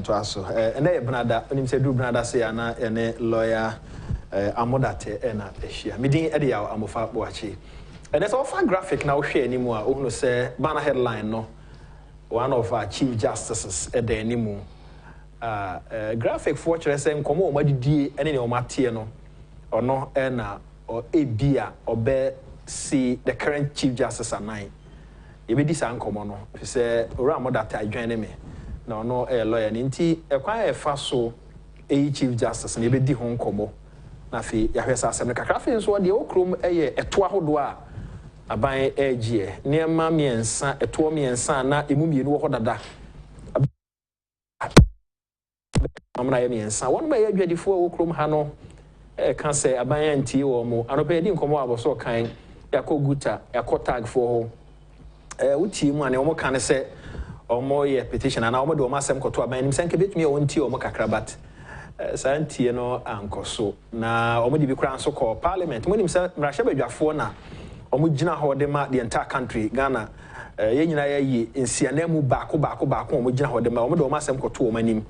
to us. And they Brother, when you say do Brother say ana ene lawyer Amoh Darteh ena ehia. Me din ede ya amofa boachi. And there's also graphic now share anymore. Who say banner headline no. One of our chief justices at the anymore. Graphic for saying come on, what did you any of no or no ena or a beer or bear see the current chief justice at 9. You be this uncommon. If say Amoh Darteh join me. No a lawyer ninti a quite fast so a chief justice and you be the home combo. Nafi Yahweh Assembly Kakrafin so the okrum a 2 aban egie niema miensa eto miensa na emu mienu ho dada amna ye miensa won ba ye adwadifo okrom ha no kan se aban anti wo mo anope di nkomo aboso kan yakoguta yakotag for ho uti mu ane wo kan se omo ye petition na omo de omo asem koto aban nim senke betumi o nti omo kakrabat santie no ankoso na omo di bi kura nso ko parliament mo nim se mrahye badwafo na omo gina ho de ma the entire country Ghana ye nyina ye nsiana mu baako omo gina ho de ma omo de omo asem koto omo anim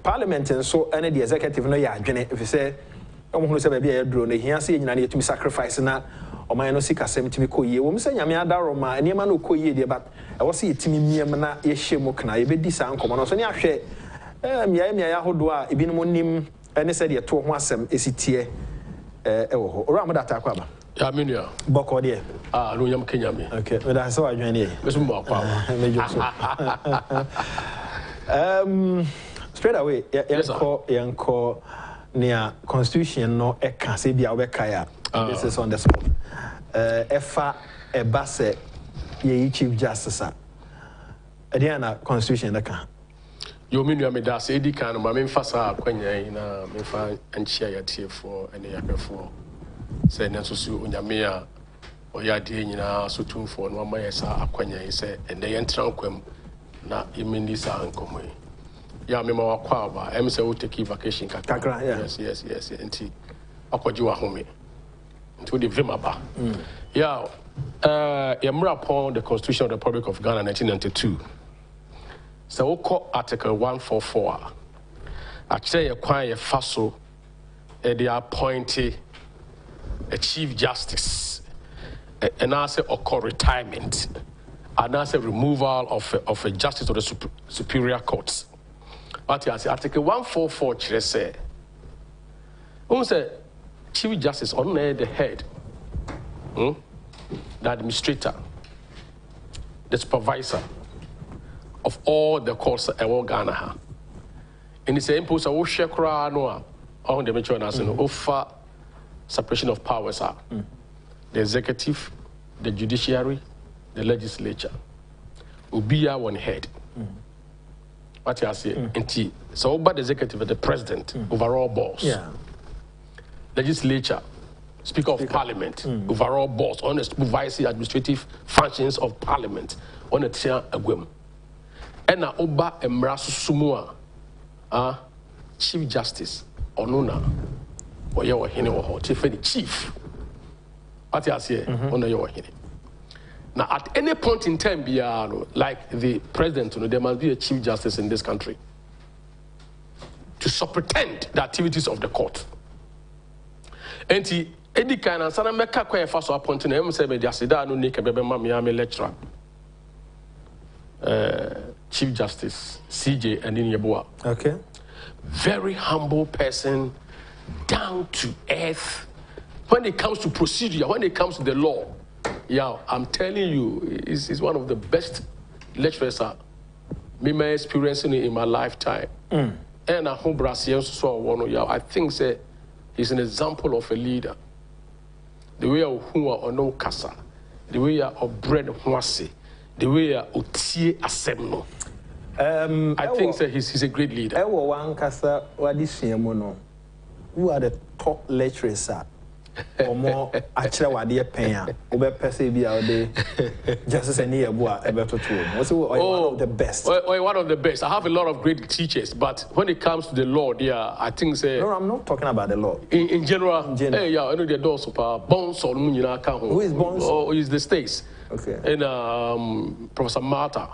parliament nso ene the executive no ya adwene if say omo hunu se ba bia ye duro no hia se ye nyina na yetumi sacrifice na omo no sika sem timi koyie wo mse nyame adaro ma eniema no koyie de but e wo se yetimi miem na ye hyemu kana ye bedi sa nkomo no so ne ahwe mia ya hodo a ebinom nim ene se de to ho asem esitie wo ho ora Amoh Darteh akwa ba ya menua boko de no yam Kenya me okay we da so adwen dey mesu mo akwa mejo so straight away yanko near constitution no e kan se bia we kaya this is on the spot efa e base ye chief justice Adiana constitution da kan yo menua me da se edi kan no ma me mfasa akwanya na me fa anchia ya tiefo ene ya befo se ne susu onyame a oyade nyina so tumfo no ma yesa akwanya se ene ye ntran kwam na imindi sa ankomo ya me ma wakwa ba em se wo take vacation kakra yes enti akwaji wa home enti wo de vema ba ya mra upon the Constitution of the Republic of Ghana 1992 so woko article 144 actually ye kwan ye faso e dey appointed a chief justice and also occur retirement and also removal of a justice of the superior courts. But you see, Article 144 say, who say chief justice on the head, the administrator, the supervisor of all the courts in Ghana. And it's imposed a shekra no on the mention as an offer separation of powers are the executive, the judiciary, the legislature. Ubia one head. What you say? So, but the executive, the president, overall boss. Yeah. Legislature, speaker of parliament, overall boss, on the supervisory administrative functions of parliament, on the tier agwem. And na oba emrasu sumua, chief justice, onuna. Or you were chief. What you say? On your now, at any point in time, like the president, there must be a chief justice in this country to superintend the activities of the court. And he, Eddie kind of sana meka kwa first appointing him say be asida no nika bebe mami lecturer, Chief Justice CJ and Yeboah. Okay. Very humble person. Down to earth. When it comes to procedure, when it comes to the law, yeah, I'm telling you, he's one of the best lecturers I experiencing in my lifetime. And I hope Brazilians saw one of I think he's an example of a leader. The way of who are no kasa, the way of bread huasi, the way of utie asemno. I think he's a great leader. Who are the top lecturers or more actually what they pay over justice and near one of the best. One of the best. I have a lot of great teachers, but when it comes to the law, I think no, I'm not talking about the law. In general, hey, yeah, I know the doors of Bones or who is Bones? Oh, he's the States. Okay. And Professor Marta,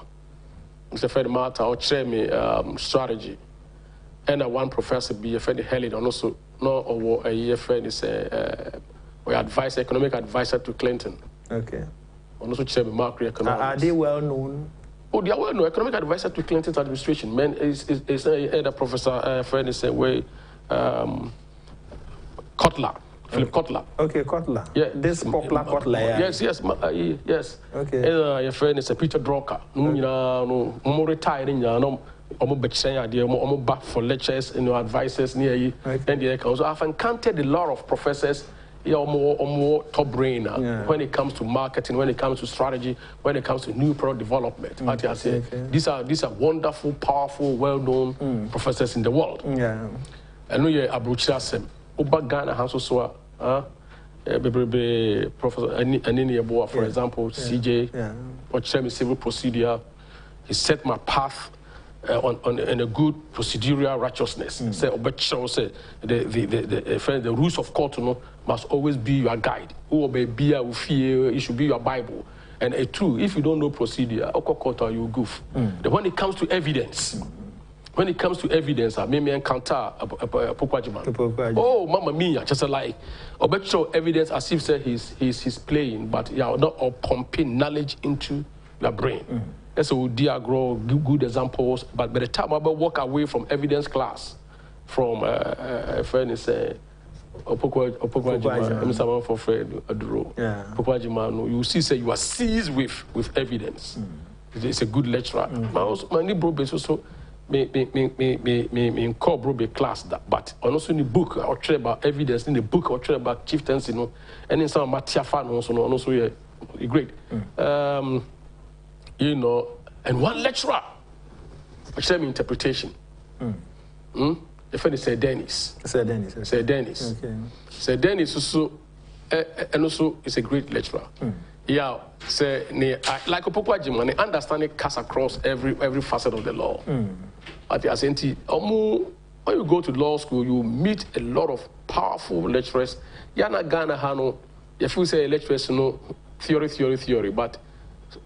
Mr. Fred Marta, or Chemi strategy. and one professor be a friend Helen, and also no a friend is advisor, economic advisor to Clinton. Okay. And also chair macroeconomics. Are they well known? Oh, they are well known. Economic advisor to Clinton's administration. Man, is a professor friend is Kotler. Philip Kotler. Okay, Kotler. Yeah. This popular Kotler. Yeah. Yes, yes. Okay. Your friend is a Peter Drucker. No, retiring, no. I'm back for lectures and advisors near you. And the accounts. I've encountered a lot of professors. More top brain when it comes to marketing, when it comes to strategy, when it comes to new product development. These are wonderful, powerful, well-known professors in the world. Yeah. I know you're Abruchasem. Uba Ghana has also Professor Anini, for example, CJ, or Chairman Civil Procedure. He set my path on a good procedural righteousness. Say, the rules of court must always be your guide. It should be your Bible. And true, if you don't know procedure, you goof. When it comes to evidence, I may encounter Pukwajiman. Oh, Mamma Mia, just like evidence as if say he's playing, but you are not pumping knowledge into your brain. That's a grow good examples. But by the time I walk away from evidence class, from a friend is Opokwajiman for Fred Aduro. Opokwajiman, you see, say you are seized with evidence. It's a good lecturer. My new bro also me call bro class that, but also in the book I try about evidence in the book I try about chieftains, and in some Matiafa also yeah, great. And one lecturer, which me interpretation. The friend is Sir Dennis. Sir Dennis. Sir Dennis. Okay. Sir Dennis also, and also is a great lecturer. Yeah, say like Opokwajiman, understanding cuts across every facet of the law. At the Asenti, when you go to law school, you meet a lot of powerful lecturers. Yana Ghana Hano, if you say lecturers, theory, but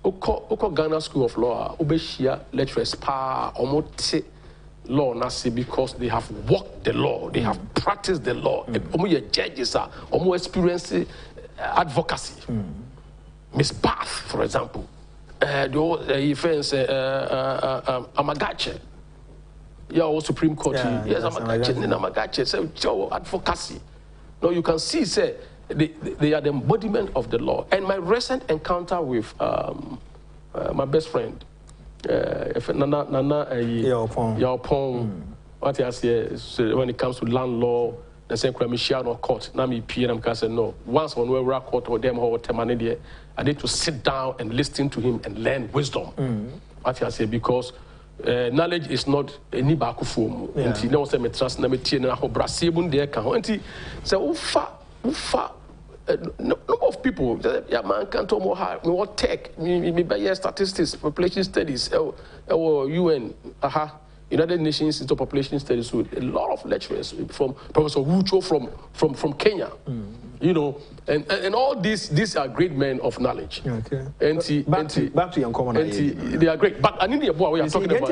Oko Ghana School of Law, Obeshia lecturers omote law nasi because they have walked the law, they have practiced the law. Omo judges are omo experienced advocacy. Miss Bath, for example, the offense Amagache. Yeah, Supreme Court. Yes, Amagache. So advocacy. Now you can see, say. They are the embodiment of the law. And my recent encounter with my best friend, Nana Agyapong, what I say when it comes to land law, the same crime or court, Nami P and I said no. Once on we were court or them or Temanidi, I need to sit down and listen to him and learn wisdom. What I say because knowledge is not any akufo-addo. And you know, say me trust na me tie na ho brasebun de ka ho. And so ufa number of people, yeah, man can't talk more. We want tech, me by statistics, population studies, UN, United Nations Institute of Population Studies. So a lot of lecturers from Professor Wucho from Kenya, and all these are great men of knowledge. Okay. Back to Yankomo. They are great. But I need the boy we are talking about.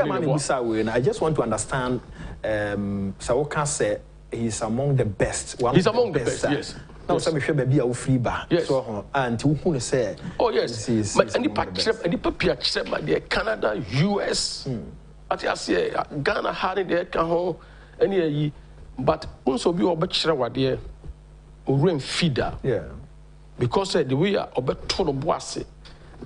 I just want to understand. Sawoka said he's among the best. He's among the best. Yes. Now, some people be a free bar. Yes. So, and who say? Oh yes. But any paper, Canada, US. I say Ghana had it there. Can any but also be obetchre wade rain feeder. Yeah. Because the way obeto no boase,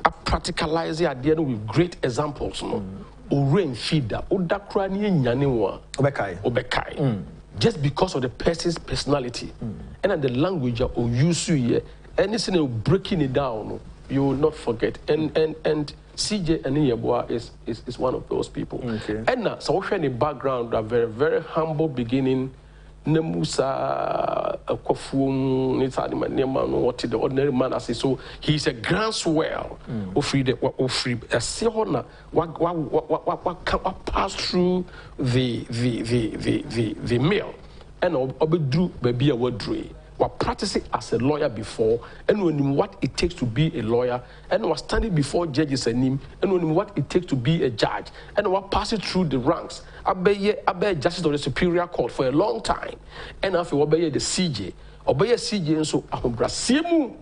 I practicalize the idea with great examples. No, rain feeder. Odakra ni nyane wa. Obekai. Just because of the person's personality and the language or use here, anything breaking it down, you will not forget. And CJ Aniyabwa is one of those people. Okay. And now, so we in the background, a very, very humble beginning. Nemusa Kwaku, what the ordinary man as so he's a groundswell of free a sehona what pass through the mill and obedru baby a word what practicing as a lawyer before and when what it takes to be a lawyer and was standing before judges and him and when what it takes to be a judge and what passes through the ranks abeye justice of the superior court for a long time and after obeye the CJ and so ahobrasiemu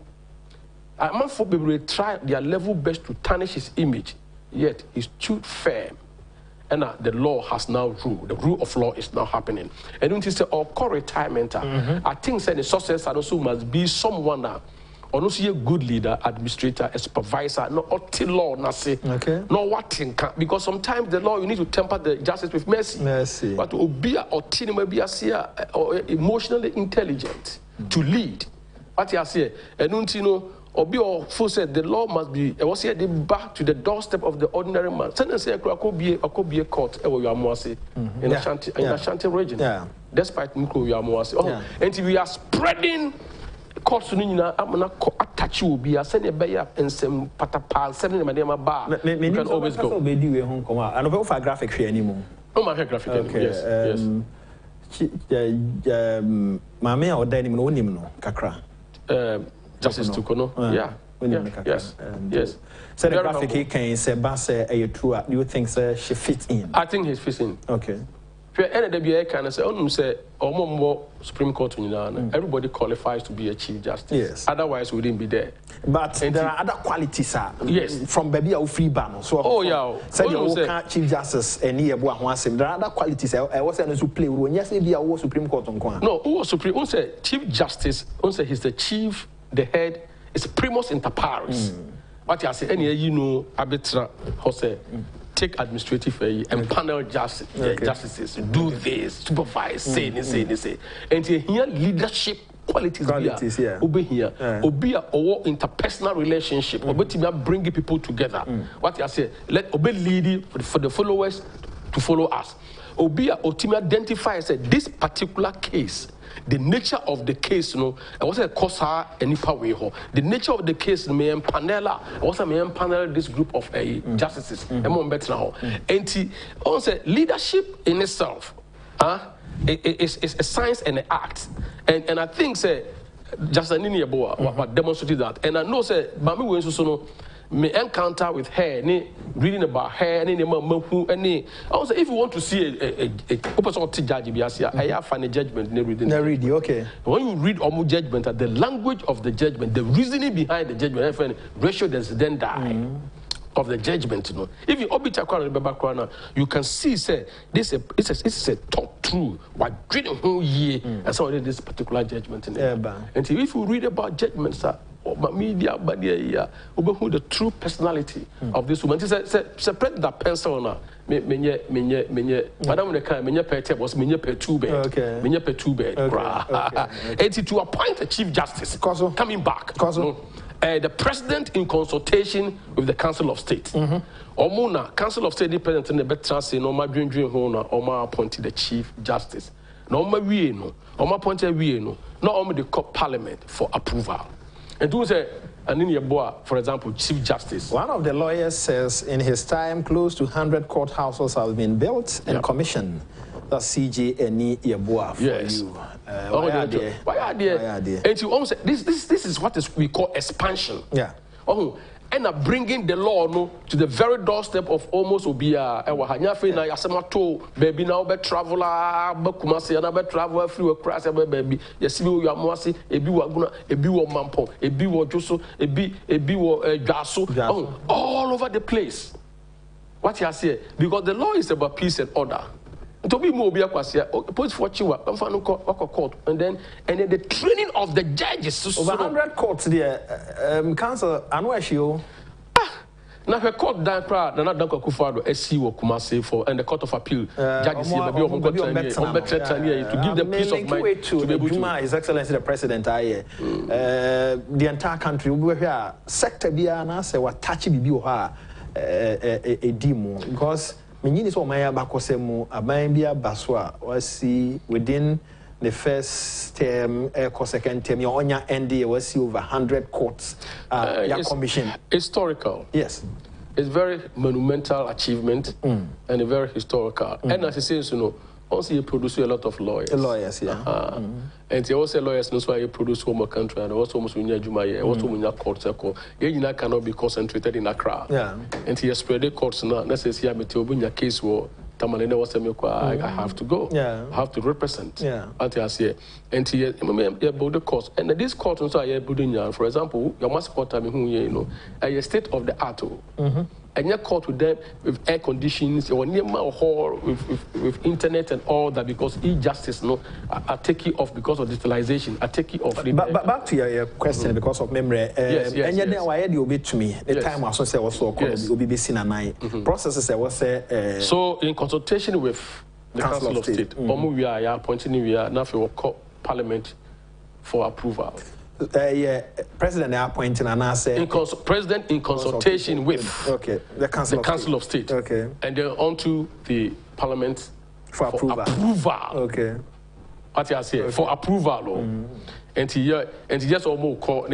among for people try their level best to tarnish his image, yet he stood firm. And the law has now ruled. The rule of law is now happening. And when you say, retirement, I think the success also must be someone that also a good leader, administrator, a supervisor, no law, no what because sometimes the law you need to temper the justice with mercy. But to be or emotionally intelligent to lead. What you say, and Obi or full said the law must be was here back to the doorstep of the ordinary man. Sentence say Kwaku court in Ashanti region. Despite Mko Yamuase. And we are spreading courts to attach you be a senior bayer and some patapal sending them bar. You can always go. I don't know if I graphic here anymore. No, my graphic yes. Mame or Denim no nimno kakra. Justice Tukono. Yes. So the graphic can say Basse a true. Do you think she fits in? I think he fits in. Okay. Can say more Supreme Court everybody qualifies to be a Chief Justice. Yes. Otherwise we wouldn't be there. But there are other qualities, yes. From baby or free ban. So Chief Justice and there are other qualities. I was to play when yes, maybe I was Supreme Court on Kwan. No, who was Supreme? Who said Chief Justice? Who said he's the chief, the head, is primus inter pares. What you say? Any arbitra, take administrative and panel justices do this, supervise, say. And here leadership qualities Obe here. Obe or interpersonal relationship. Obe bringing people together. What you say? Let Obe lead for the followers to follow us. Obe ultimately identifies this particular case. The nature of the case, I was a cause her any power. The nature of the case, may empanel. I was a may empanel this group of justices. And also leadership in itself, is a science and an act. And I think just an what demonstrated that. And I know Mami Wensusono may encounter with her, reading about her, and also if you want to see a person judge, I have find a judgment reading. Okay. When you read Amoh judgment, the language of the judgment, the reasoning behind the judgment, ratio then die. Of the judgment, If you obit you can see, this is a thought through what reading whole year and so this particular judgment in there. And if you read about judgments, media, but who the true personality of this woman. Separate that pencil now. Madam Menya Pete was Menya Petube. Menya Petube. And to appoint a Chief Justice coming back. The President in consultation with the Council of State. Omuna, Council of State President in the Betrasi, no my dream hona, Oma appointed the Chief Justice. No my no, Oma appointed no, not only the Parliament for approval. And do say and in your for example, Chief Justice. One of the lawyers says in his time, close to 100 courthouses have been built and commissioned. That's CJ and Yeboah for you. Why are there? And you also this is what we call expansion. And bringing the law to the very doorstep of almost Obia. Na yasemato baby now be traveler, be kumasi na be travel everywhere cross baby. Yesibi wo yamoasi, ebi wo aguna, ebi wo mampo, ebi wo joso, ebi wo gaso. All over the place. What you say? Because the law is about peace and order. To be more be post for Chiwa, court, and then the training of the judges. Over 100 courts there. Council, Anwashio. Now her court down proud, not akufo-addo, SC Kumasi for and the Court of Appeal. Judges here to give them peace of mind to be able to. His Excellency the President, the entire country we here sector biana say what touchy bibi a demo because Meaning what my bakosemu abambia baswa was within the first term, second term, your onya ND was over 100 courts commission. Historical. Yes. It's very monumental achievement and a very historical. And as I say, also you produce a lot of lawyers. Lawyers, yeah. And you also lawyers know why you produce home country and also almost when you Jumaye, also when you court circle. You cannot be concentrated in Accra. Yeah. And you spread the courts now. Let's say you have a case war Tamalene was I have to go. Yeah. I have to represent. Yeah. And here, the course. And this court also I building, for example, your mass court a state of the art. And your court with them with air conditions, or near my hall with internet and all that, because e-justice are taking off because of digitalization. Are taking off. But back to your question because of memory. Yes. And yet, why did you be to me? The time I saw was so called OBBC and processes. I was so in consultation with the Council of State, we are appointing now for Parliament for approval. President appointing and I say President in consultation with the Council of State. Okay. And then on to the Parliament for approval. Okay. What I say for approval. And he just almost called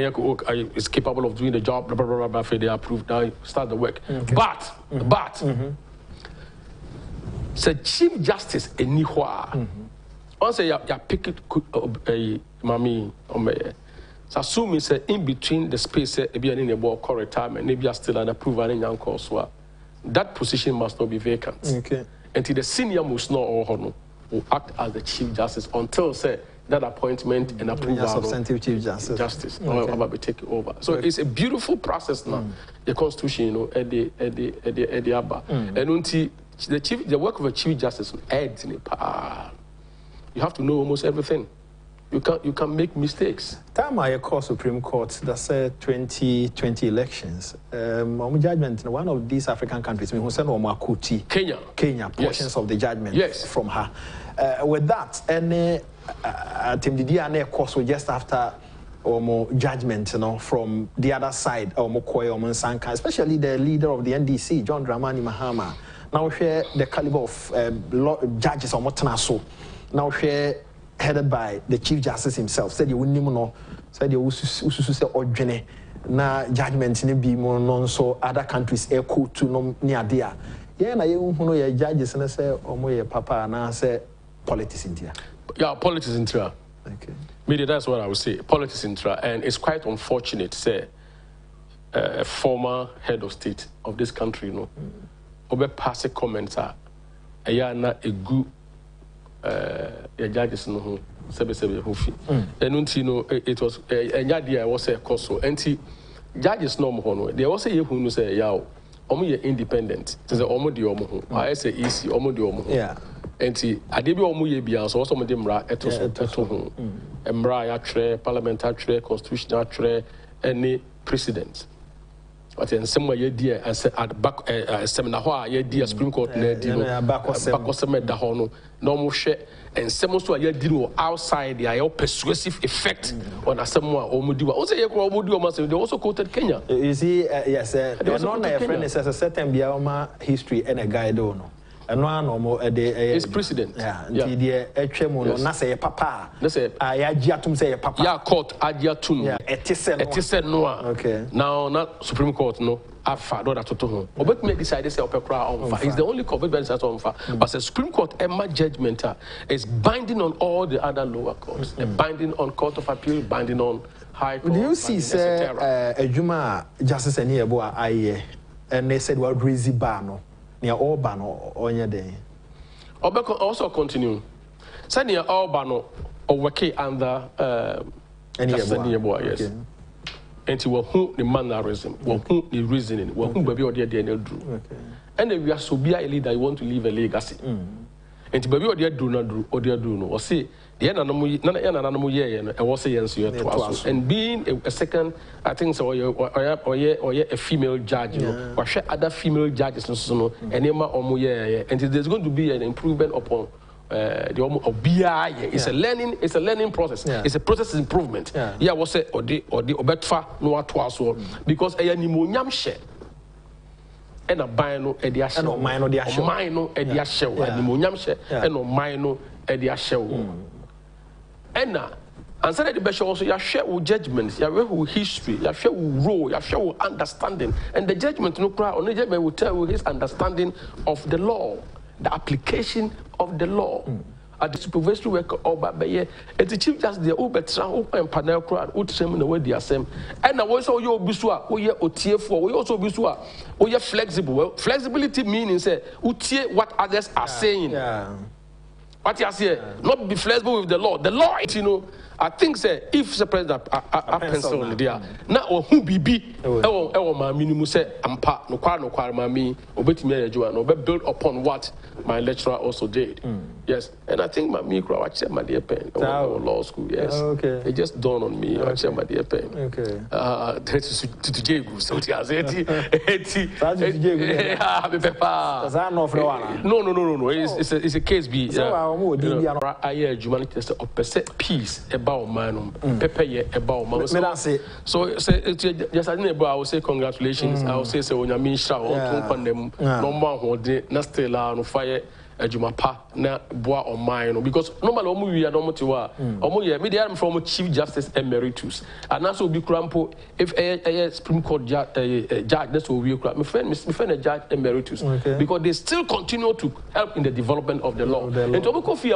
is capable of doing the job, blah, blah, blah, blah, blah, they approve, now start the work. But say Chief Justice Enihwa. Once you pick it Mami so assuming say in between the space be an in a retirement, maybe still an approval in young course. That position must not be vacant. Okay. Until the senior must not or will act as the Chief Justice until say that appointment and approval substantive Chief Justice about be taken over. So it's a beautiful process now. The Constitution, at the ABBA. And until the work of a Chief Justice adds in it. You have to know almost everything. You can make mistakes. Time I call Supreme Court, that's 2020 elections. Judgment in one of these African countries, Kenya, portions of the judgment from her. With that, and Tim Didiane course just after judgment, from the other side, especially the leader of the NDC, John Dramani Mahama. Now share the caliber of judges or Motanaso. Now share headed by the Chief Justice himself. Said you wouldn't know, said you say ordinary na judgment in be more non so other countries echo to no near there. Yeah, na you know your judges and say or papa and I say politics in here. Yeah, politics in here. Okay. Media, that's what I would say. Politics in here, and it's quite unfortunate, say a former head of state of this country, over pass a comments are not a good judges no sebe hofi and it was I was a course and judges no mo they was say who no say yaw omo independent to say omo de omo I say easy omo de omo and ade bi omo ye bia so omo de mra eto ho mra ya tre parliamentary constitutional tre any precedent. But in some way, and said at back seminar, a Supreme Court, back the normal share, and some also a deal outside the persuasive effect on a someone or Mudiwa. Also, they also quoted Kenya. You see, yes, there's not a friend, there's a certain Bioma history and a guide. And one or more a day is precedent. Yeah, the Echemo, not say papa. Let's say, Agyapong say papa. Yeah, court Agyapong. Etisen no. Okay. Now, not Supreme Court, no. Afa, do that to home. But make decide say opera on fire. It's the only court that's on fire. But the Supreme Court, Emma judgment is binding on all the other lower courts. Binding on Court of Appeal, binding on High Court. Do you see, say, a Juma Justice and here, and they said, well, Breezy Bano. Near Auburn or your day. Also continue. Send near Auburn or working under yes. And to who the mannerism, who the reasoning, who baby or dear Daniel drew. And then we are so be a leader, you want to leave a legacy. And to baby or dear do not do or dear do no or say the animal year and was saying to us. And being a second, I think so, or a female judge, or share other female judges and Emma or and there's going to be an improvement upon the BI. It's a learning process. It's a process improvement. Yeah, was say or the obetfa no atwaso because a nimonyam share. And a bino at the ashe, and mino at the ashe, and nimonyam share, and no mino at the ashe. And said the best also, you share with judgments, you share with history, you share with role, you share with understanding. And the judgment, no cry, only judgment will tell you his understanding of the law, the application of the law. at the supervisory work or by at the chief just the Uber and panel crowd, Utsem the way the assem. And I was all your Busua, or your OTF4, we also Busua, or you're flexible. Well, flexibility meaning say, Utie what others are saying. What you say, not be flexible with the law. The law, you know, I think say if the president a pencil there, now or who be my minimum say ampa no kwa mami obetimi ajuwa no be build upon what my lecturer also did. Yes, and I think my micro watch my dear pen law school. Yes, okay. It just dawned on me. Watch my dear pen. Okay. To Jagu so it has 80. No. It's a case be. I hear humanity say opposite peace about man, pepper about man. So just I will say congratulations. I will say when you mean shout on them no more who did not stay no fire. Jumapa na boa or mine because normally we are not media from Chief Justice Emeritus and also be crampo if a Supreme Court judge that's what we my friend a judge emeritus because they still continue to help in the development of the law. And to Kofi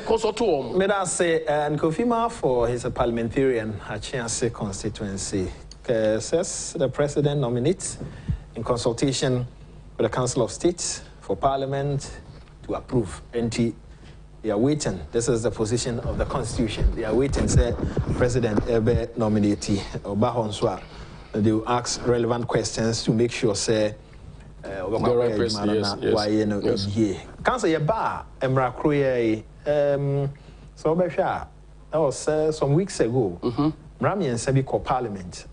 consult may I say and Kofima for his parliamentarian Achiase constituency says the president nominates in consultation with the Council of State for Parliament to approve. And they are waiting. This is the position of the Constitution. They are waiting. Say President Ebe nominati Obahonswa. They will ask relevant questions to make sure say the right person. Yes. Council Yaba Emra Kroye so that was some weeks ago. Rami and Sebi called Parliament.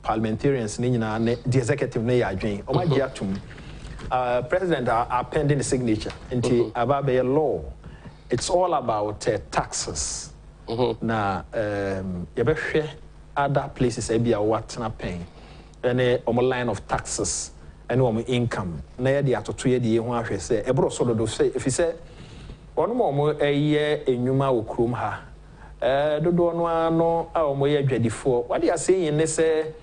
Parliamentarians the executive ne yadwin. Omagiatum. President are pending the signature into about a law. It's all about taxes. Now, you other places be what not paying. And line of taxes and income. Now, the after 2 years, you say a bro solo say if you say one more a year in Yuma Ukrum ha. Do no our way before. What they are saying, they say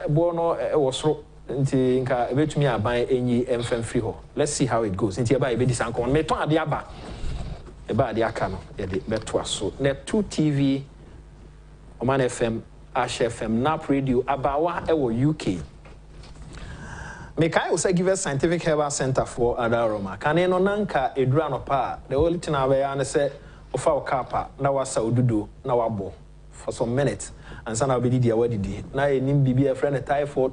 Bono was nti nka ebetumi aban enyi emfem free ho. Let's see how it goes. Nti eba ebe disanko me ton ade aba. Eba ade aka no ye de beto aso. Net 2 TV Oman FM, Ash FM, NAP Radio abawa ewo UK. Me kai say give us scientific herbal center for Adaroma. Kane no nanka edura no pa. The only thing aba na say ofa okapa na wasa odudo na wabo for some minutes and sana obedi dia wadidi. Na enim bibia friend typhoid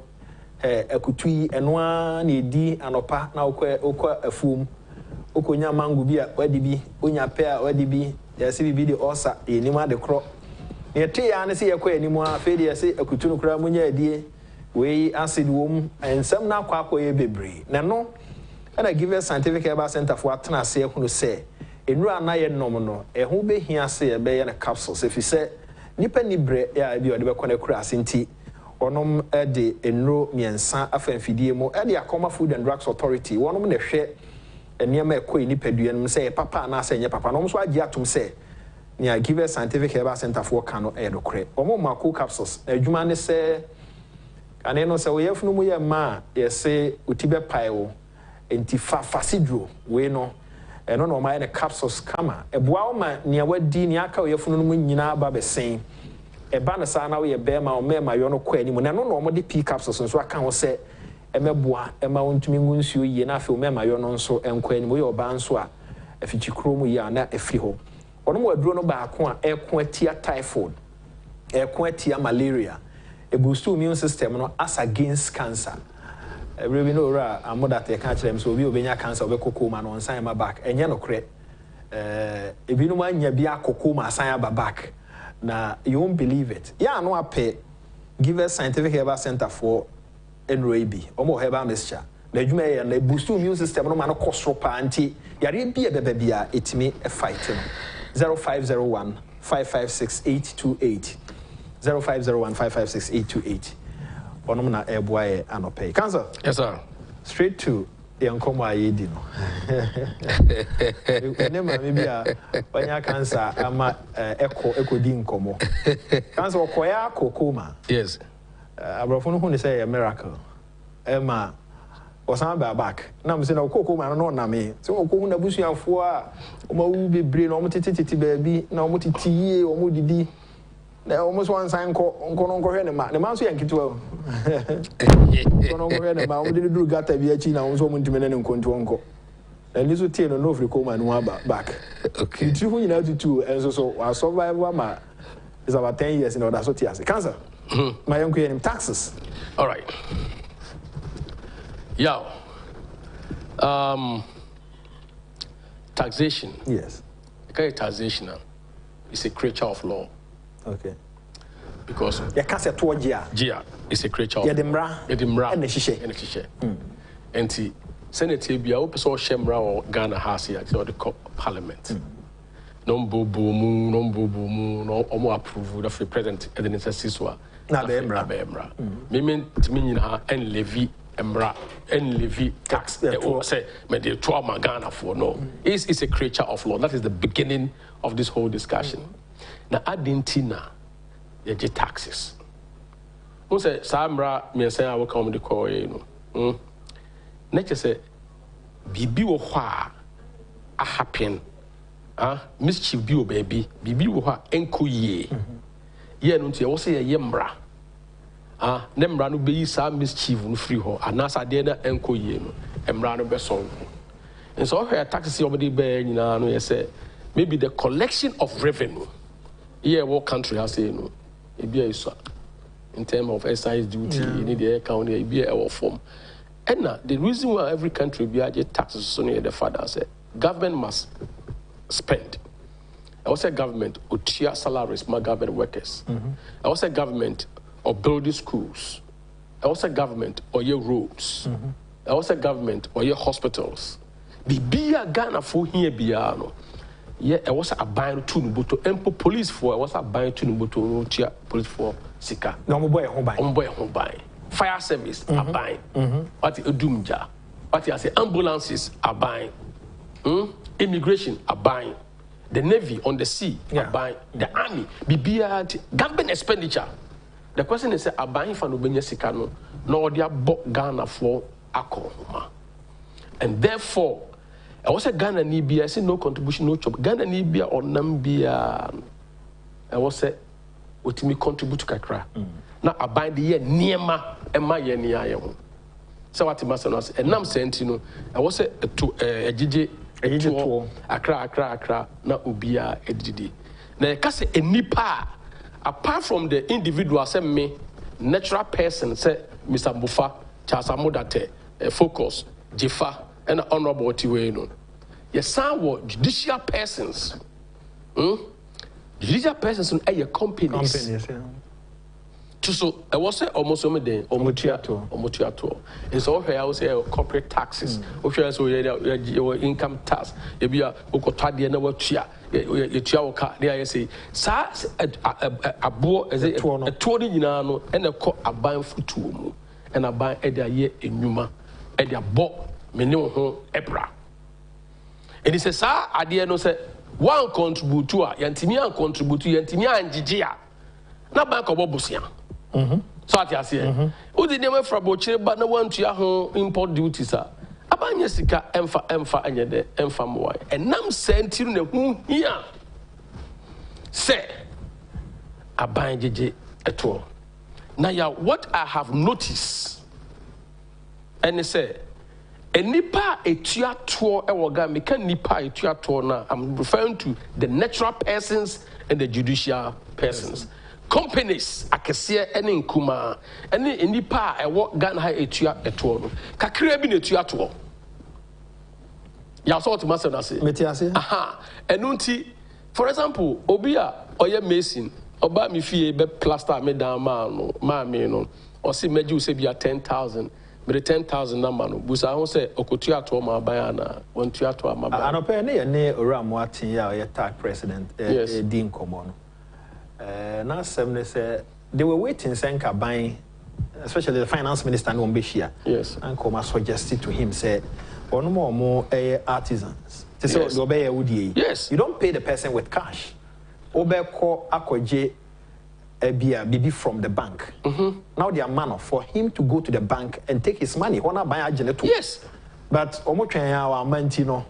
ekutui enwa na edi anopa na okwa afum okonya mango bi a wadi bi onya pe a wadi bi ya se bibi de osa enima de kro ne te ya ne se yakwa enimu a fe de ya se akutu no kra munya adie we acid wom ensam na akwa ye bebre na no na give us scientific herbal center for atena se ehunu se enura na ye nom no ehu be hia se ye be ye na capsules if you say nipa nibre ya bi ode be kona kura asenti onom de enro miensa afamfidie mu de akoma Food and Drugs Authority wonom na hwe eniema ekoi nipadua no say papa na say nye papa no so agi atom say nia give us scientific herbal center for kano edokre omo mako capsules adwuma ne say ane no say we yefunu mu ye ma ye say utibe pai wo enti fasidro we no eno no ma ne capsules kama eboa wo ma nia wadi nia aka we yefunu mu nyina ba besen eba na sa na we bema o mema yo no kwa ni mu na no no mo de p capsules nso aka ho se emeboa ema wontumi ngunsuo yie na afi o mema yo no nso enkwa ni mu ye oba nso a afichi kromu yi ana afiri ho ono mo aduro no ba ko a eko atia typhoid eko atia malaria e boost immune system no as against cancer every no ra amoda te ka kire so obi obenya cancer obekoko ma no nsan ma back enye no kre ebi no ma nya bi akoko ma san aba back. Now, you won't believe it. Yeah, no, I pay. Give us scientific herbal center for NRAB. Omo herbal mixture. The Jume and the boost immune system. No man, cost ropa anti. Yari be a baby. It me a fighting. 0501 556 828. 0501 556 828. Onomna airboy and pay. Cancer. Yes, sir. Straight to Yankomo Ayedi no. Enema bibia banya cancer ama echo di nkomo. Cancer okoya kokoma. Yes. Abrafo no hu ne say a miracle. Emma or some back. Now I'm saying, Coco, man, no, Name. So, Coco, na bush and four, will be brain, or mutiti baby, no mutiti, or mudidi. There almost one sign called Uncle Henema. The mouse yank it well. Uncle Henema, we didn't do Gata Viachina, I was home to men and Conto. And this will tell no free come and one back. Okay. It's 2 and so our survival is about 10 years in order so tears. Cancer. My uncle and taxes. All right. Yeah. Taxation. Yes. Okay, taxation is a creature of law. Okay. Because you can't say to Gia is a creature of law. Edimra. And the shishe. And Senate be a person Shemra or Ghana has here or the parliament. No boom, no more approval of the president and the necessary. Na Emra. Meaning to me and levy Emra and levy tax. Say, may the trauma Ghana for no. It's a creature of law. That is the beginning of this whole discussion. Now, Argentina, you get taxes. Who say, Samra, me say, I will come to call you. Nature say, Bibi wo hwa a happen. Mischief bi o baby. Bibi wo hwa enko ye. Ye no ntia wo say ye mra. Ne mra no be yi sa mischief no free ho. Anasa de na enko ye no. Mra no be so. And so her taxes obody be nyina no ye say maybe the collection of revenue. Here what country has say no. E bia iso. In terms of excise duty, you need the account e bia e form. And now, the reason why every country be taxes so near the father said government must spend. I also say government or tier salaries, my government workers. I also say government or building schools. I also say government or your roads. I also say government or your hospitals. The beer Ghana for here biano. Yeah, I was a buying two nubuto and police for I was a buying two nubuto tier police for Sika. No boy home buy. Fire service are buying. What is Dumja? What is ambulances are buying. Immigration are buying. The Navy on the sea are buying. The Army, BBR, government expenditure. The question is, are buying for Nubenya Sikano, nor they are bought Ghana for Akoma. And therefore, I was a Ghana Nibia, I said no contribution, no job. Ghana Nibia or Nambia, I was a what me contribute to Kakra. Now I buy the year Niema and my year near. So what you must know, and I'm saying, you know, I was a GJ Accra, now Ubia Edidi. Now, because a Nipa, apart from the individual, say me, natural person, say Mr. Bufa, Charles Darteh, Focus, Jefa, and Honorable Tiweno. Yes, some were judicial persons. Judicial persons are your companies. So I was say almost some day or mutuato. And so I was say corporate taxes. Your income tax. If you are ukotadi and what chia, you there I say, sa a boy as a 20 no and a co a buying for 2 and a buy at their year in Numa at their bo menu home ebra. And he says, sir, I dear no say one contribute to Yantimia contribute to Yantimia and Gigia. Not bank of Bobusia. So I say, who did never for Boche, but no one to your home import duties, sir. Abanya Sika, Emfa, and Yede, Emfa Moy. And Nam sent you who here say, Abanya JJ at all. Now, what I have noticed, and they say, a nipa a tuator ewoga me can nipa a tuator na. I'm referring to the natural persons and the judicial persons. Companies akese ene nkuma ene nipa ewo Ghana ha etuator no kakra bi na tuator ya so to master na say metiase aha enunti for example obi a oye mason oba mi fie be plaster me down ma me no o se meji o se bia 10,000 but 10,000 number no busa ho say okotuator ma ban na won tuator ma ban anope ne ye ne oramu atin ya ye tag president din komo no now some say they were waiting senka buying, especially the finance minister no Mbeshia. Yes. And come suggested to him say, "Or no more artisans." Yes. So, yes. You don't pay the person with cash. Obe ko akoje Bibi from the bank. Now they are man for him to go to the bank and take his money. Yes. But our mantino.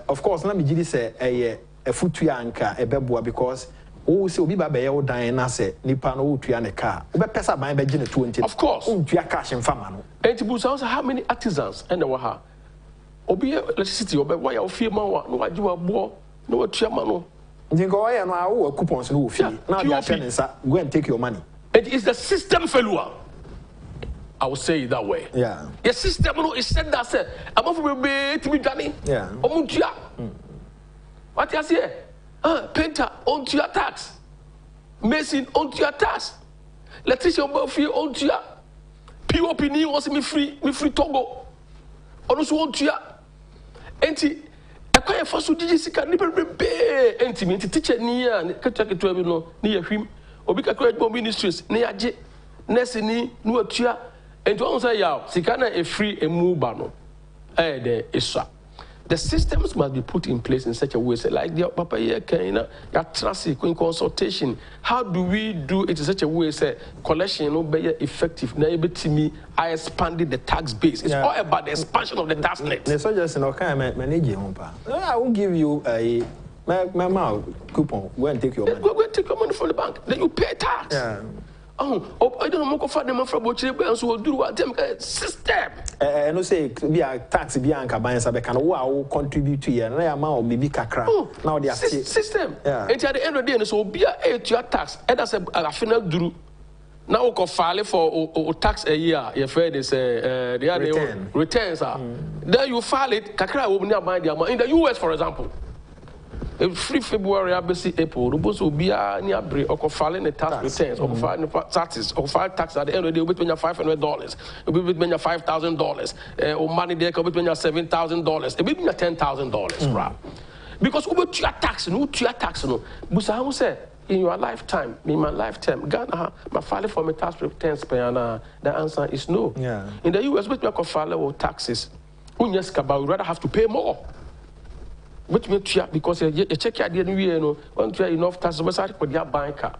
Of course, let me just say a foot to anchor a bebua because oh, so be by your dying assay, Nipano to a car. Pesa by Begin 20. Of course, to your cash and famano. And to boost how many artisans and the Waha. Obi electricity, or why you fear more, no, what you are more, no, what Chamano. You go and our coupons no fee. Now you are go and take your money. It is the system failure. I will say it that way. Yeah. The system is said that said, I'm off to be done. Yeah. What you say? Painter onto your tax. Mason onto your tax. Electrician onto your POP ni was me free Togo. Also onto your enti acquire for so Judicial be enti teacher near Ketaka to no near him. Obika create ministries near J Nessini no tia. And to answer yaw, Sikana a free a move bano. The systems must be put in place in such a way, say, like the Papa Yakina, trust consultation. How do we do it in such a way, say, collection no be effective? Now, me, I expanded the tax base. It's all about the expansion of the tax net. So just I will give you a my coupon. Go and take your money. Go and take your money from the bank. Then you pay tax. Yeah. Oh, I don't know for them from what you so do what them system. And no say be a tax be anka ban sabe can wo contribute to and na amount maybe kakra. Now they are system. And at the end of the day so be a your tax. And that's a final duru. Now we can file for tax a year. Your friend is the returns are. Then you file it kakra will be buy the amount in the US for example. Free February, ABC, April, Rubus will be near Bri or filing the tax returns or filing taxes or file tax at the end of the day between your $500, it will be between your $5,000 or money there between your $7,000, it will be your $10,000, right? Because over to your tax, no to your tax, no. But I will say, in your lifetime, in my lifetime, Ghana, my filing for my tax returns, the answer is no. Yeah. In the US, we can file taxes. We rather have to pay more. Which makes you because you check your DNA, want to enough tax, but I could have banker.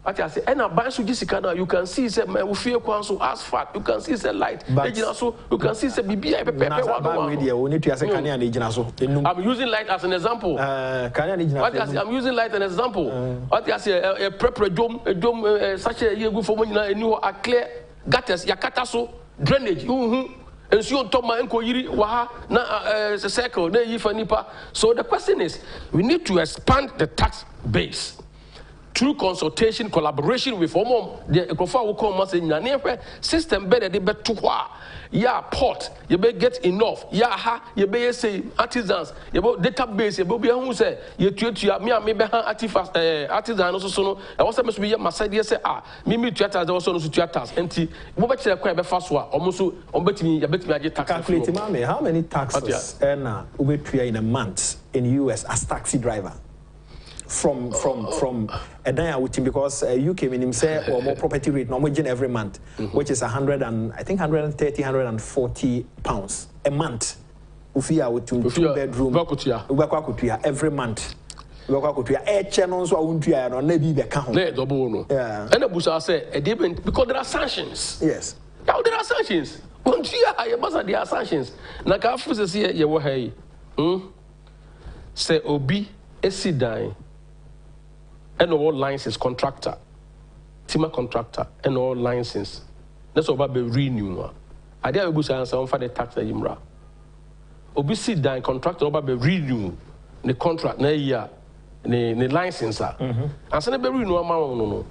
I say, and I buy Judicial, you can see, say, my fear council asphalt, you can see, say, light, you can see, say, BBI. I'm using light as an example. I'm using light as an example. What I say, a prepare dome, such a year for when you are clear gutters, yakataso, drainage, and so on top my uncle Yiri Waha na circle na nipa. So the question is we need to expand the tax base through consultation, collaboration with the Kofa will come and say system better they bet to yeah port you better get enough yeah you better say artisans you better database you better who say you me maybe artisan also so no I was supposed to be my side say me theaters also no theaters enti mo be chere kwa be fa so almost on betimi ya betimi age tax calculate mama how many taxes earner we pay in a month in US as taxi driver from a day with him because UK minimum say or more property rate no more every month which is 130 140 pounds a month ufia with 2 bedroom every month because there are sanctions. Yes. Now there are sanctions. There are sanctions. Na ka fu se ye wo hai. Say obi esidai and all license contractor. Tima contractor and all license. That's about be renew. Ade a busa answer on for the tax na yimra. Obi sidai contractor about be renew the contract na year. The license and so be renew amount no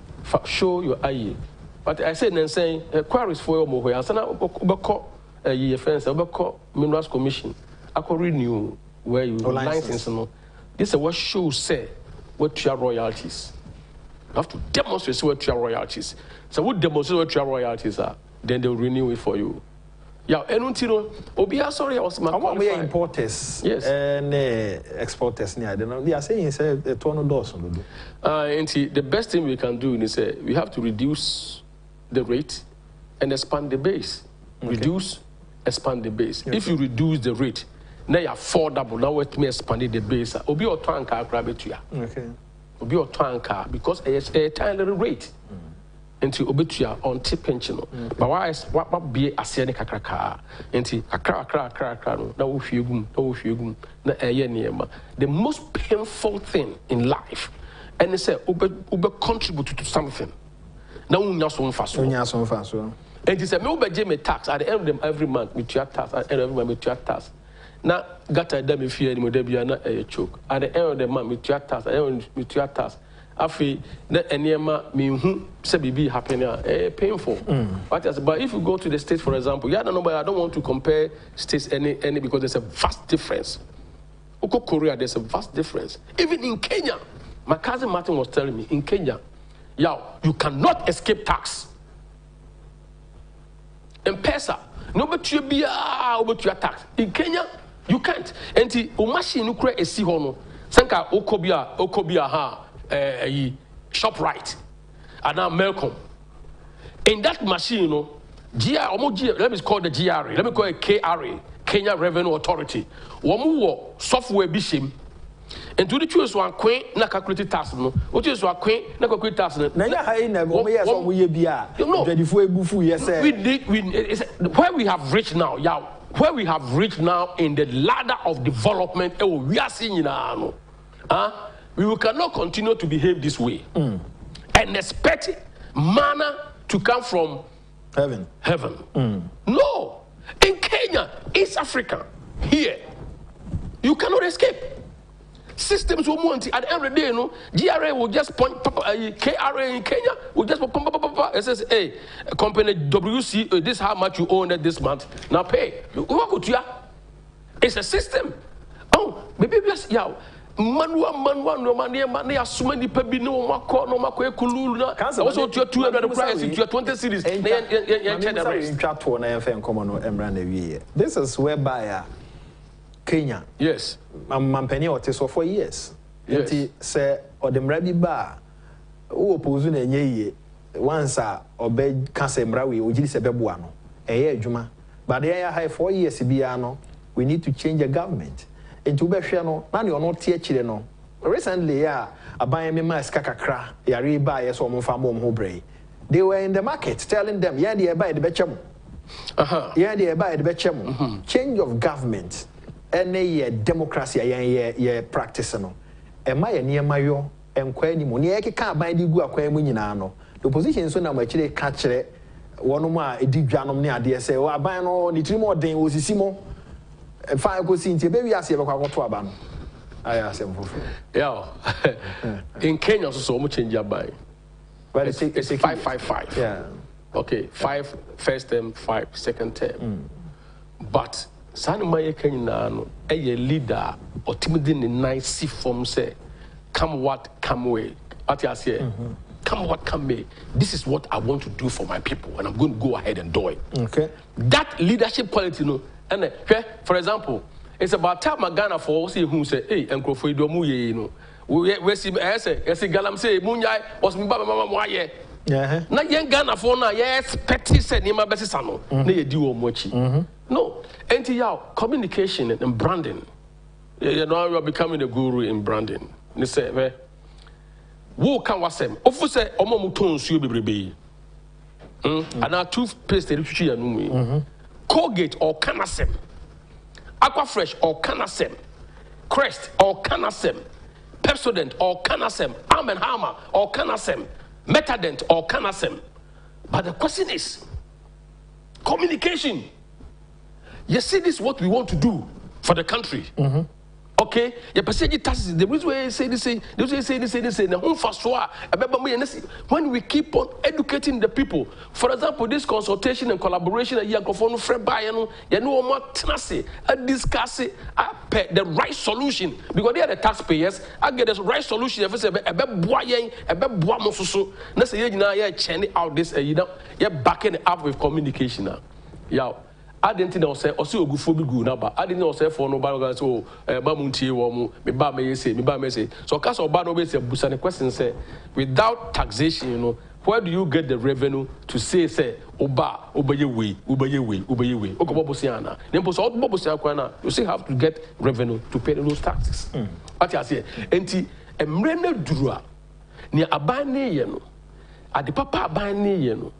show your eye. But I said then saying queries for your mobile and so now a fence call Minerals Commission. I could renew where you license no. This is what shows say what your royalties. You have to demonstrate what your royalties. So what demonstrate what your royalties are, then they'll renew it for you. Yeah, and Obia sorry, I was my importers, yes, and exporters. They are saying it's a $200. And the best thing we can do is we have to reduce the rate and expand the base. Okay. Reduce, expand the base. Okay. If you reduce the rate, now you're affordable. Now let me expand the base. Obi or tank grab it to you. Okay. obi otanka because a tiny little rate into obetua on tip pension but why what be ase ne kakraka into kakra no na wo hwiegum na eye niema. The most painful thing in life and they say ube contribute to something na unya so mfa and he said me ube me tax at the end of them every month with your tax at the end of every month with your tax. Now, gata dem if you any more na choke. At the end of the month, with your task, with your task. Afi na enema me hu say bibi happen painful. But if you go to the States, for example, I don't want to compare states any because there's a vast difference. Oko Korea, there's a vast difference. Even in Kenya, my cousin Martin was telling me in Kenya, you cannot escape tax. In Pesa, no but you be over to your tax. In Kenya, you can't. And the machine you create a si hono. Sanka okobia ha ShopRite. And now Malcolm. In that machine, let me call the GRA. Let me call it KRA, Kenya Revenue Authority. Wamu software bishim. And to the choose one queen, na calculated tax no. What is one queen, na calculated tax no. Na ya hai na wo yes on we bia. Where we have reached now, where we have reached now in the ladder of development, we are seeing now. We cannot continue to behave this way and expect manna to come from heaven. No, in Kenya, East Africa, here, you cannot escape. Systems will want at the end of the day, GRA will just point KRA in Kenya will just it says, hey, company WC, this is how much you own this month. Now pay. It's a system. Oh, maybe yes, manua no mania so many pebi no mako ekululu na also to 200 price to 20 cities. This is whereby Kenya. Yes. Mampeni oteso for years. Enti se odemra bi ba wo oppose na enye once obe kase mrawe ogiri se beboa no eye adwuma but they are high 4 years bia no we need to change the government. Enti wo behwe no na ne ono tie kire no recently aban me ma ska kakra yare ba ye so omfa mo ho brei they were in the market telling them yeah they buy the bechem yeah they buy the bechem change of government any democracy ye practice no e ma ye niema yo enkwa ni mu ne ye keka ban di gu akwa mu nyina no the opposition so na ma kire ka kire wono mu a edi dwanom ne ade se o aban no ni tiri mo den osisi mo fa ko sinti be wi ase be kwa koto aba no aya asem fofu in Kenya so mo change aban but it's 555 okay 5 first term 5 second term but Sanuma Kenya no a leader or timidin in nice form say, come what come way. What I say, come what come may. This is what I want to do for my people, and I'm going to go ahead and do it. Okay. That leadership quality, and for example, it's about time Ghana for see who say, hey, and Crofo do muye, we see Galam say, Munya was Mbaba Mama ye. Na yen Ghana for na yes petty said Nima Besisano, ne do mochi. No, communication and branding. You know, you are becoming a guru in branding. You say, "Who can wasem?" Ofu say, "Omo muton suyo bebrebe." And our toothpaste the literature anumi. Colgate or Canasem, Aquafresh or Canasem, Crest or Canasem, Pepsodent or Canasem, Arm & Hammer or Canasem, Metadent or Canasem. But the question is, communication. You see, this is what we want to do for the country. Okay? The percentage taxes, the reason why I say this, when we keep on educating the people, for example, this consultation and collaboration, you know, discuss the right solution because they are the taxpayers. I get the right solution. If out this, you're backing up with communication now. Yeah. I didn't know say or see ogufobi gu na ba I didn't know say for no ba so ba muntie wo mu me ba me say so case oba no be say busa the question say without taxation you know where do you get the revenue to say oba ye we okobo busia na nempo so obo busia kwa na you still have to get revenue to pay those taxes what you say enti emrena durua ni abane ye no ade papa abane ye no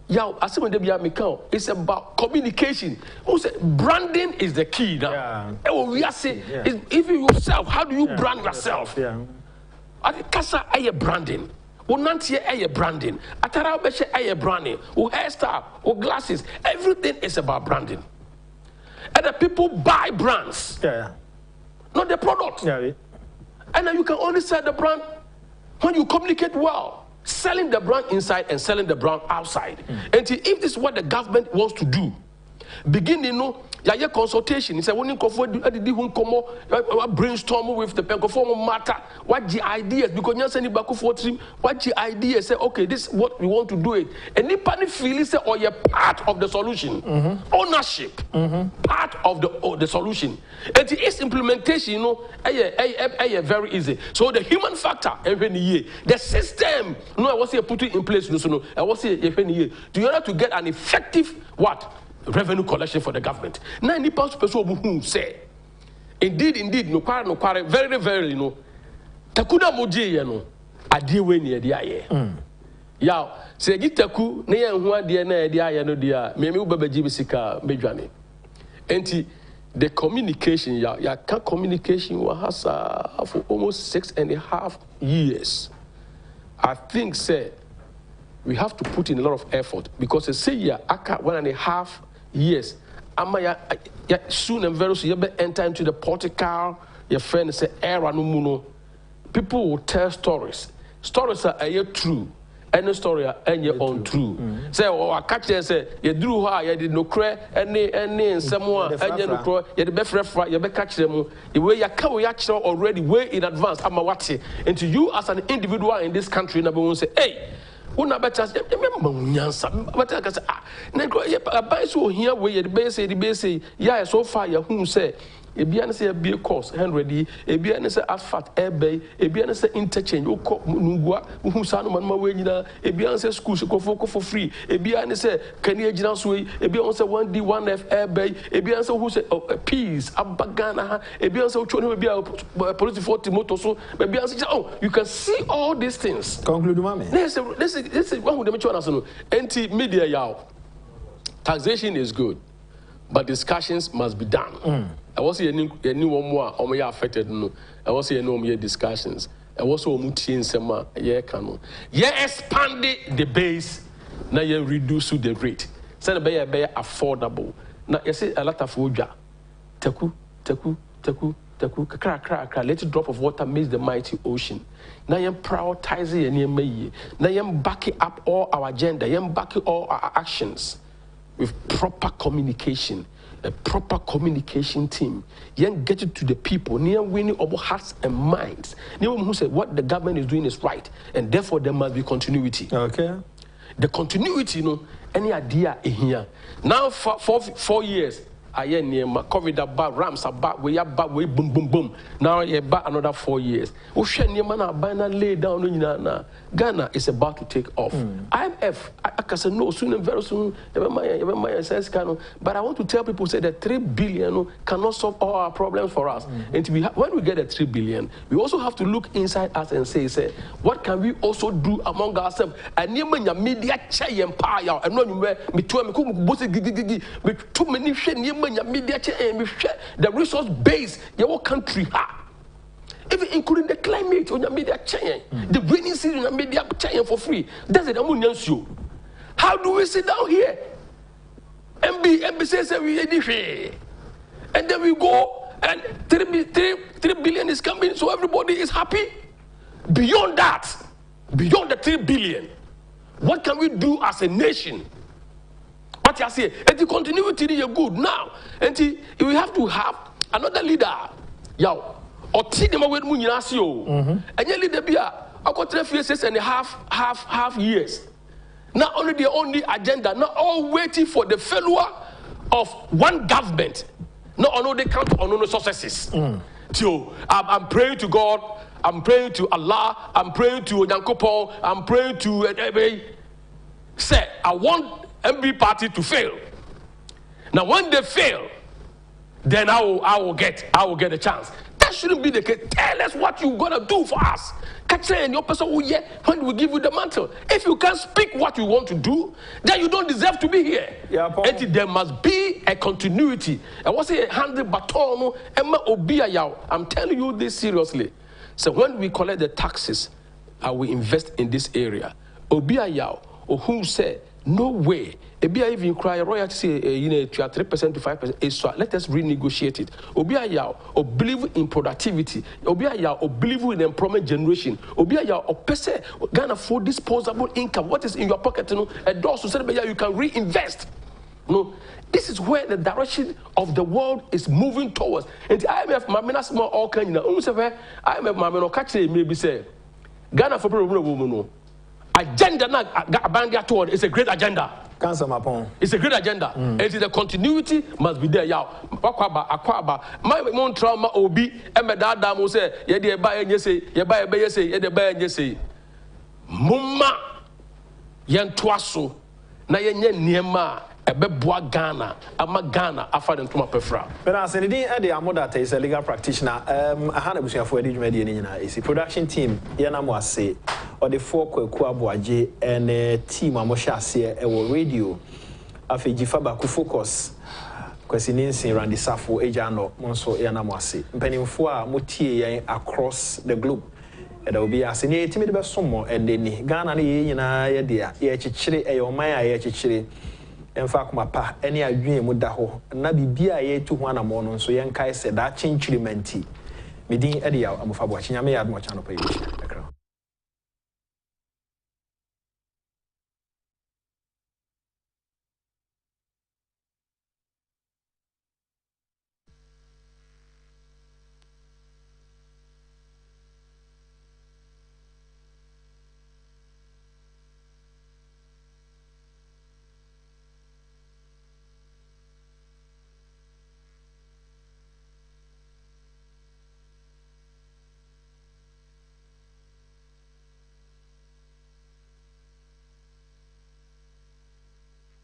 yaw asem de bia meka it's about communication. Who say branding is the key now. We are saying even yourself, how do you brand yourself? Ade kasa aye branding. Unantie aye branding. Atara obeshe aye branding. O hairstyle, o glasses, everything is about branding. And the people buy brands. Not the product. And then you can only sell the brand when you communicate well. Selling the brand inside and selling the brand outside. And if this is what the government wants to do, begin, your consultation. He said, when you brainstorm with the pencoform matter, what the ideas, because you're sending back for team, what the ideas say, okay, this is what we want to do it. And if any feeling say, or you're part of the solution, ownership, part of the solution. And its implementation, very easy. So the human factor, the system, I was here putting in place, I was here, do you have to get an effective what? Revenue collection for the government. Now, any person who say, indeed, no quarry, very, very, Takuna Moji, a dear way near the aye. Yaw, say, Gitaku, near one dear, no dear, maybe Babajibisika, Majani. And the communication, communication was for almost 6.5 years. I think, say, we have to put in a lot of effort because they say, 1.5 years. Soon and very soon, you enter into the political, your friend say, era no muno. People will tell stories. Stories are true. Any story are untrue. Say, I catch them, say, you drew her, you did no cry, any someone, and you know, you the best referee, you catch them. The way you can watch already way in advance. I'm watching. And to you as an individual in this country, number one say, hey. Una better but I say buy so here where the base yeah so far you who say e bia na say be course 100 e bia na say asphalt airway e bia na say interchange nungua who sa no man ma we nyina e bia na say school ko for free e bia na say can you agina so e bia na say 1D 1F airway e bia na say who say peace abagana e bia na say choni bia police for motor so e bia na say you can see all these things. Conclude mama. This is one of the mature national anti-media yaw. Taxation is good, but discussions must be done. I was here any one more or affected no. I was here no more discussions. I was so much sema canon. Expand the base, now you reduce the rate. Send a be affordable. Now you see a lot of woja. Taku, let a drop of water makes the mighty ocean. Now you're prioritizing and you're now you're backing up all our agenda, you're backing all our actions with proper communication, a proper communication team. You get it to the people, near winning over hearts and minds. Near who said what the government is doing is right, and therefore there must be continuity. Okay. The continuity, any idea in here. Now for 4 years. I near my COVID about rams about we boom. Now you back another 4 years. Lay down in Ghana is about to take off. IMF, I can say no soon and very soon. But I want to tell people say that 3 billion cannot solve all our problems for us. And when we get the 3 billion, we also have to look inside us and say what can we also do among ourselves? And media empire and me too many media the resource base your country even including the climate on your media chain, the rainy season on your media chain for free. That's it. How do we sit down here? MB says we and then we go and 3 billion is coming, so everybody is happy. Beyond that, beyond the 3 billion, what can we do as a nation? What you say, and the continuity is good now. And we have to have another leader. Yo, or see them away munyasio. And your leader be I got 3 years and half years. Not only the only agenda, not all waiting for the failure of one government. Not only they count on no successes. So I'm praying to God. I'm praying to Allah. I'm praying to Agyapong. I'm praying to say I want MB party to fail. Now when they fail, then I will get a chance. That That shouldn't be the case. Tell us what you're going to do for us. Your person will hear when we give you the mantle. If you can't speak what you want to do, then you don't deserve to be here. And there must be a continuity. I was a handed baton. I'm telling you this seriously. So when we collect the taxes, I will invest in this area. Obiayao, or who said, no way. Obia even cry royalty, 3% to 5%. Let us renegotiate it. Obiayao, or believe in productivity. Obiayao, or believe in employment generation. Obiayao, or pese Ghana for disposable income. What is in your pocket? A door to say you can reinvest. No, this is where the direction of the world is moving towards. And the IMF, my men are small, all kind of IMF, my men, catch maybe say Ghana for woman. Agenda toward is a great agenda. It's a great agenda. And the continuity must be there. Akwaba. My own trauma obi emedada mo say ye dey buy say mumma yentoaso na yenye niema ebeboa Ghana ama Ghana afa den toma pefra. But as in the Amoh Darteh is a legal practitioner. Ahana busuafo edi dwumadi ni nyina isi production team yana mo ase or the four Kwaku and team amosha ase e radio afejifa ba ku focus kwesininsin Randy Safo ejano monso yana mo ase mpanimfo a motie yan across the globe. There will be as in a timid besomo and then Ghana nyina ye dia ye chichire e oman a ye chichire. In fact, my pa, any dream with daho, na bibia ye to one amon, so young Kai said that change menti. Medin Edia, I'm for watching. I may add much on a page.